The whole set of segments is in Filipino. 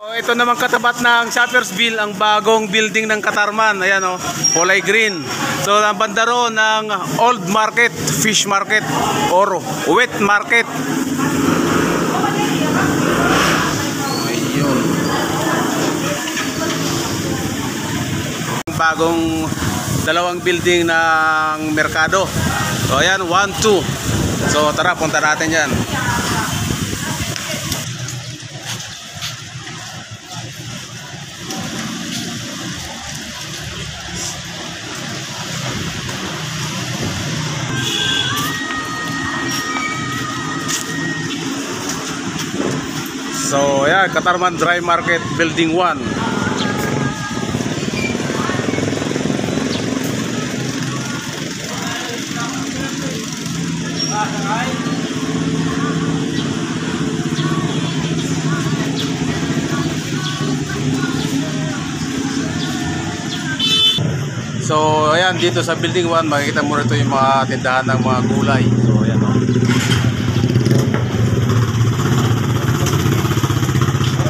So, ito naman katapat ng Shoppersville, ang bagong building ng Katarman. Ayan o, kulay green. So, ang banda roon ng Old Market, Fish Market, or Wet Market. Ayun. Bagong dalawang building ng merkado. So, ayan, 1, 2. So, tara, punta natin yan. So, ayan, Katarman Dry Market, Building 1. So, ayan, dito sa Building 1, makikita mo rito yung mga tindahan ng mga gulay. So, ayan o.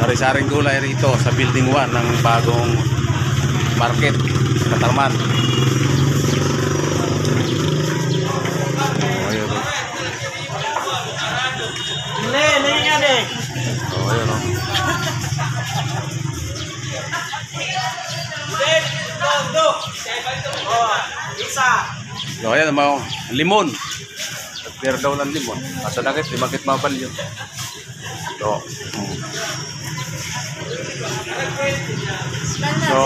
Sari-saring gulay rito sa Building 1 ng bagong market, Katarman. Oh, ayun o. Oh, ayun o. So, ayan, mga limon. Pero daw ng limon. Asa langit, di bakit mabal yun. So,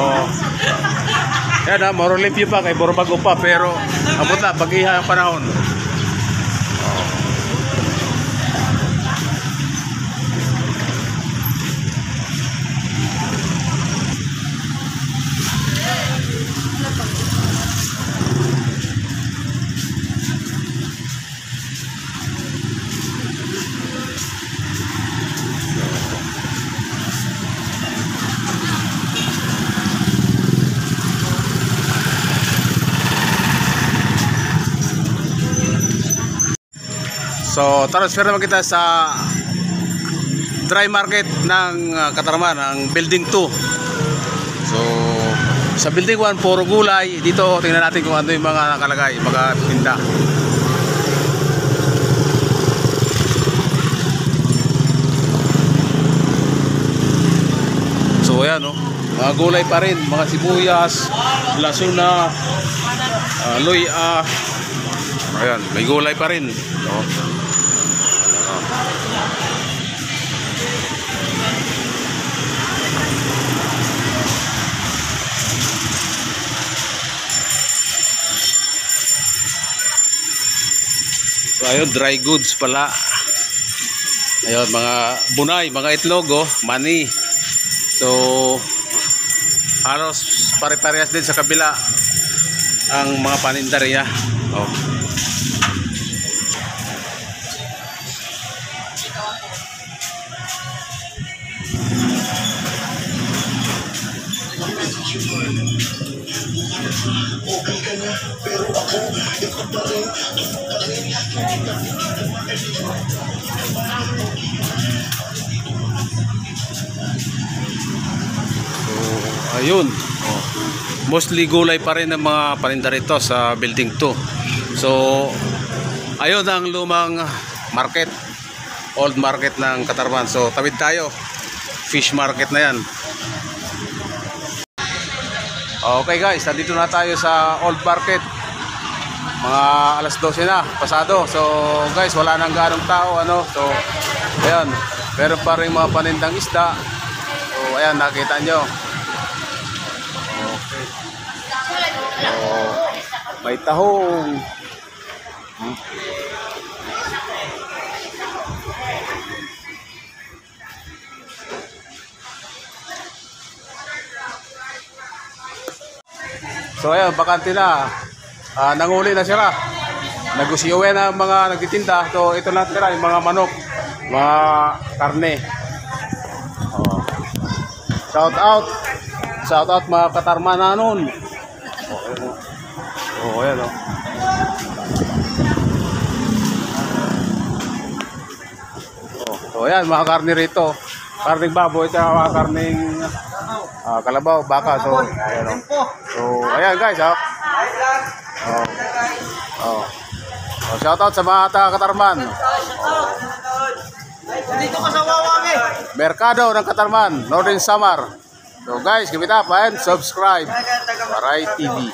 yan ha, marolimpyo pa kay Borbago pa, pero abot na, pag-iha ang panahon. So, transfer naman kita sa dry market ng Katarman, ang building 2. So, sa building 1, puro gulay. Dito, tingnan natin kung ano yung mga nakalagay, mga tinda. So, ayan o. Mga gulay pa rin, mga sibuyas, lasuna, luya. Ayan, may gulay pa rin. So, ayun, dry goods pala. Ayun, mga bunay, mga itlog, oh, mani. So, halos pare-parehas din sa kabila ang mga panindarya. Oh. Ayun, oh. Mostly gulay pa rin ang mga paninda rito sa building 2. So, ayun ang lumang market, old market ng Katarman. So, tawid tayo, fish market na yan. Okay guys, nandito na tayo sa old market. Mga alas 12 na, pasado. So guys, wala nang ganong tao, ano. So, ayan, meron pa rin mga panindang isda. So, ayan, nakita nyo. Okay. So, may tahong. So, ayan, bakante na. Nanguli na sila. Nagusiuwi na mga nagtitinda. So, ito na tira, yung mga manok, mga karne. Oh. Shout out. Shout out mga Katarman na nun. Oh, ayan o. So ayan, mga karne rito. karning baboy at mga karning kalabaw, baka. So, ayan, oh. So, ayan guys, oh. Oh. Oh, shoutout sa mga taga-Katarman. Dito ka sa Wawang eh. Merkado ng Katarman, Northern Samar. So guys, give it up and subscribe. Waray TV.